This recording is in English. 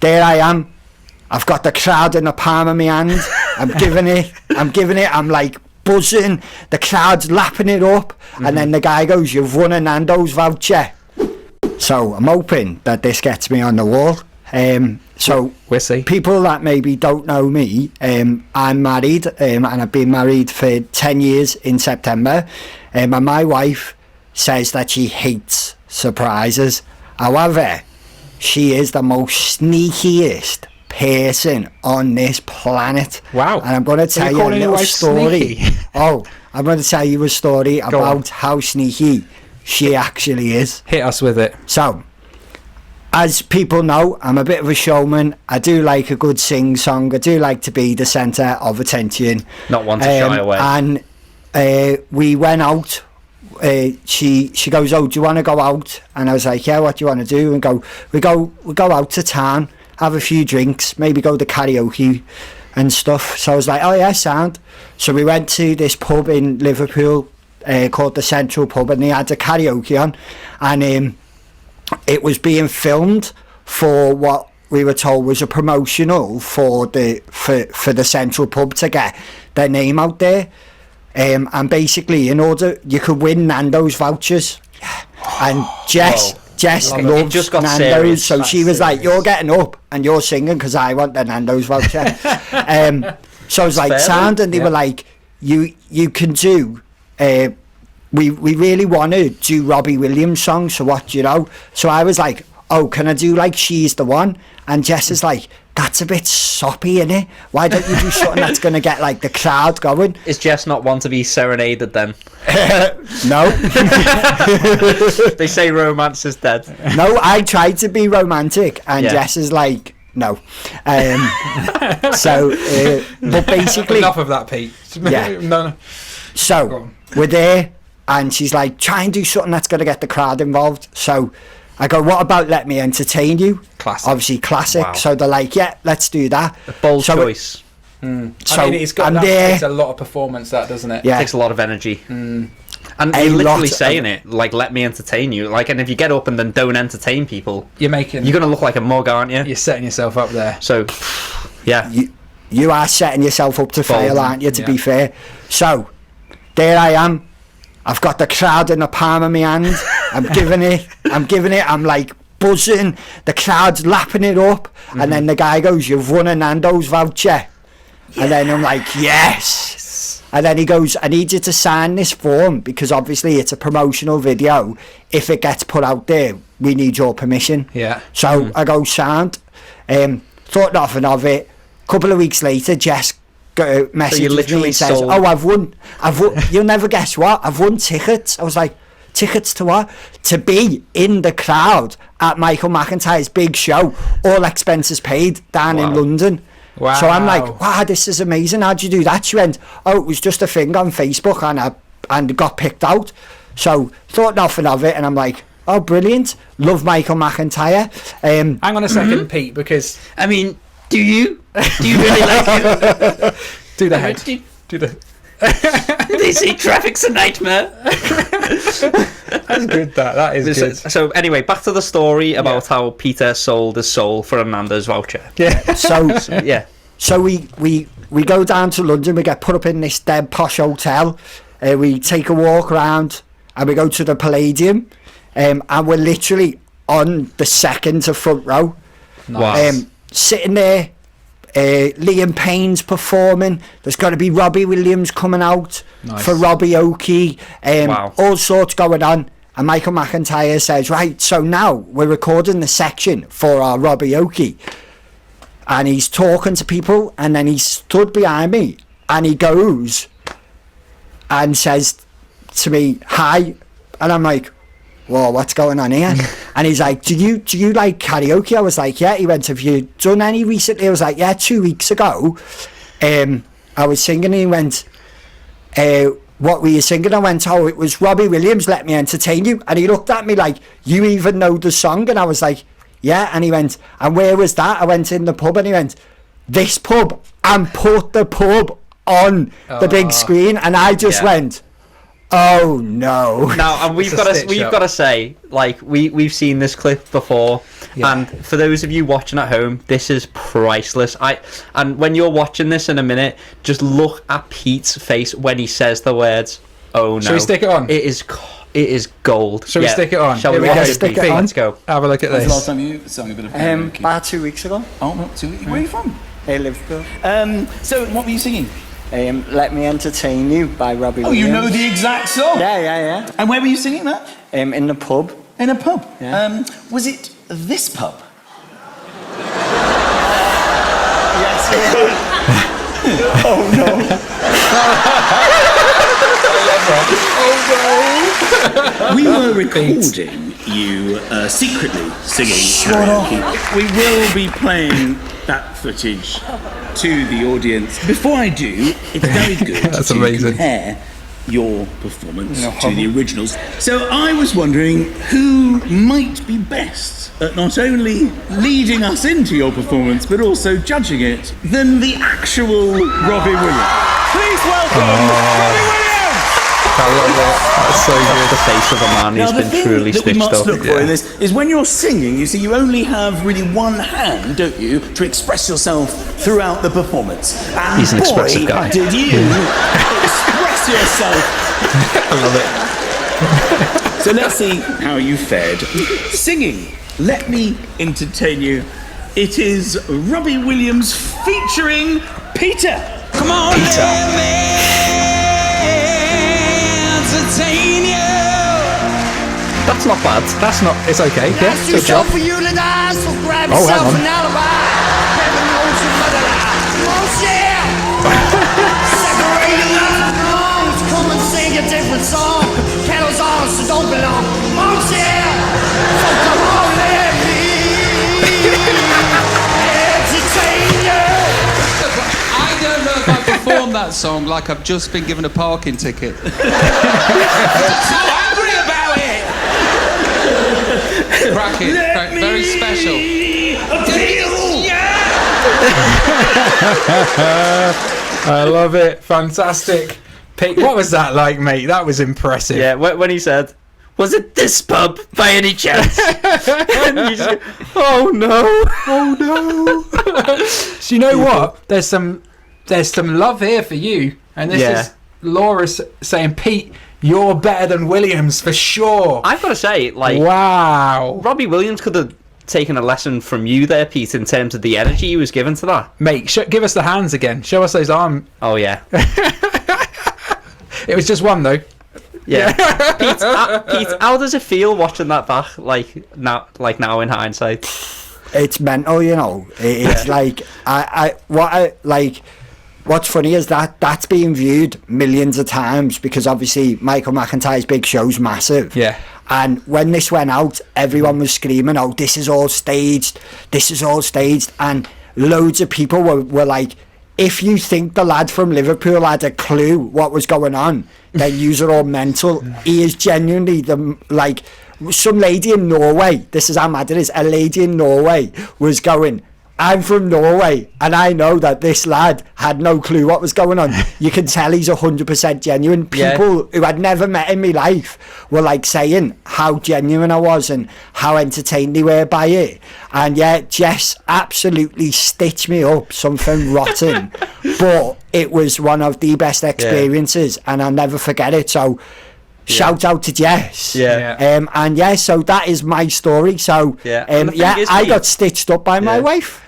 there I am. I've got the crowd in the palm of my hand. I'm giving it. I'm like buzzing. The crowd's lapping it up. And then the guy goes, "You've won a Nando's voucher." So I'm hoping that this gets me on the wall. So we'll see. People that maybe don't know me, I'm married, and I've been married for 10 years in September. And my wife says that she hates surprises. However, she is the most sneakiest person on this planet. Wow. And I'm going to tell you a little story. Sneaky? I'm going to tell you a story about how sneaky she actually is. Hit us with it. So, as people know, I'm a bit of a showman. I do like a good sing-song. I do like to be the centre of attention. Not one to shy away. And we went out. She goes, "Oh, do you want to go out?" And I was like, "Yeah, what do you want to do?" And we go out to town, have a few drinks, maybe go to karaoke and stuff. So I was like, "Oh yeah, sound." So we went to this pub in Liverpool called the Central Pub, and they had a karaoke on, and it was being filmed for what we were told was a promotional for the Central Pub to get their name out there. And basically, in order, you could win Nando's vouchers. And Jess loves just got Nando's, serious. so she was like, "You're getting up and you're singing because I want the Nando's voucher." So I was like, "Sound," and they were like, "You can do." We really want to do Robbie Williams songs. So what, you know? So I was like, "Oh, can I do like She's the One?" And Jess is like, "That's a bit soppy, innit? Why don't you do something that's going to get like the crowd going?" Is Jess not one to be serenaded then? No. They say romance is dead. No, I tried to be romantic, and Yeah. Jess is like, "No." But basically, Enough of that, Pete. Yeah. No. Go so on. we're there, and she's like, "Try and do something that's going to get the crowd involved." So I go, "What about Let Me Entertain You?" Classic. Obviously classic. Wow. So they're like, "Yeah, let's do that." A bold So choice. So I mean, I'm that there. takes a lot of performance, that, doesn't it? Yeah. Takes a lot of energy. And A you're literally lot saying it, like, "Let me entertain you." Like, and if you get up and then don't entertain people, You're you're going to look like a mug, aren't you? You're setting yourself up there. So, yeah. You are setting yourself up to fail, aren't you, to be Yeah. fair? So there I am. I've got the crowd in the palm of my hand. I'm giving it. I'm like buzzing. The crowd's lapping it up. And then the guy goes, "You've won a Nando's voucher." And then I'm like, "Yes." And then he goes, "I need you to sign this form because obviously it's a promotional video. If it gets put out there, we need your permission." Yeah. So I go, "Sound." Thought nothing of it. Couple of weeks later, Jess messages me literally and says, sold- "Oh, I've won. You'll never guess what. I've won tickets." I was like, "Tickets to what?" "To be in the crowd at Michael McIntyre's big show, all expenses paid, down in London." Wow. So I'm like, "Wow, this is amazing. How'd you do that?" She went, "Oh, it was just a thing on Facebook and got picked out." So thought nothing of it, and I'm like, "Oh, brilliant. Love Michael McIntyre." Hang on a second, Pete, because I mean, do you really like it? do the head. Do the. They say traffic's a nightmare. That's good. That is good. So anyway, back to the story about how Peter sold his soul for a Nando's voucher. Yeah. So Yeah. So we go down to London. We get put up in this dead posh hotel. We take a walk around, and we go to the Palladium, and we're literally on the second to front row. Wow. Sitting there. Liam Payne's performing. There's got to be Robbie Williams coming out for Robbie Oakey. Wow. All sorts going on. And Michael McIntyre says, "Right, so now we're recording the section for our Robbie Oakey." And he's talking to people, and then he stood behind me, and he goes and says to me, "Hi," and I'm like, "Whoa, what's going on here?" And he's like, do you like karaoke?" I was like, "Yeah." He went, "Have you done any recently?" I was like, "Yeah, 2 weeks ago I was singing." And he went, "What were you singing?" I went, "Oh, it was Robbie Williams, Let Me Entertain You." And he looked at me like, "You even know the song?" And I was like, "Yeah." And he went, "And where was that?" I went, "In the pub." And he went, "This pub," and put the pub on the big screen. And I just went, Oh no! Now, and we've It's a got stitch-up. to say, like, we've seen this clip before, and for those of you watching at home, this is priceless. And when you're watching this in a minute, just look at Pete's face when he says the words, "Oh no!" Shall we stick it on? It is gold. Shall we stick it on? Shall Here we we watch go. it, Stick Pete? it on. Let's go. Have a look at When's the last this. time you sang a bit of karaoke? About 2 weeks ago. Oh, not too. Where are you from? Hey, Liverpool. So, what were you singing? Let Me Entertain You by Robbie Oh, Williams. you know the exact song. Yeah. And where were you singing that? In the pub. In a pub. Yeah. Was it this pub? Yes. Oh no! We were recording you secretly singing karaoke. We will be playing that footage to the audience. Before I do, it's very good That's to amazing. compare your performance to the originals. So I was wondering who might be best at not only leading us into your performance, but also judging it, than the actual Robbie Williams. Please welcome Robbie Williams! I love it. That's so good. The face of a man who's Now, the been thing truly that we stitched must up. look for in this is when you're singing, you see, you only have really one hand, don't you, to express yourself throughout the performance. And He's an boy, expressive guy. did you express yourself. I love it. So let's see how you fared. Singing, Let Me Entertain You. It is Robbie Williams featuring Peter. Come on, Peter. That's not bad. That's not. It's okay. Yeah. That's too Good job. short for you to die, so grab Oh, yourself hang on. an alibi. Heaven knows you mother lie. Come on, share. Separate your love from wrongs. Come and sing a different song. Kettle's on, so don't belong. Come on, share. So come on, let me entertain you. I don't know if I performed that song like I've just been given a parking ticket. I'm so angry about it! Cracking, very special. I love it. Fantastic. Pete, what was that like, mate? That was impressive. Yeah, when he said, "Was it this pub by any chance?" And you just go, "Oh no, Oh no. So you know what? There's some love here for you. And this Yeah. is Laura saying, Pete, you're better than Williams for sure. I've got to say, like, Wow. Robbie Williams could have taken a lesson from you there, Pete, in terms of the energy he was given to that. Mate, give us the hands again. Show us those arms. Oh yeah, It was just one though. yeah. Pete, how does it feel watching that back, like now in hindsight? It's mental, you know. It's like what's funny is that's being viewed millions of times because obviously Michael McIntyre's big show's massive. Yeah. And when this went out, everyone was screaming, "Oh, this is all staged! This is all staged!" And loads of people were like, "If you think the lad from Liverpool had a clue what was going on, then yous are all mental." He is genuinely some lady in Norway. This is how mad it is. A lady in Norway was going, "I'm from Norway and I know that this lad had no clue what was going on." You can tell he's 100% genuine. People who had never met in my life were like saying how genuine I was and how entertained they were by it. And yeah, Jess absolutely stitched me up something rotten, but it was one of the best experiences and I'll never forget it. So shout out to Jess. Yeah. And yeah, so that is my story. So Yeah. And the thing is, I Pete, got stitched up by my Yeah. wife.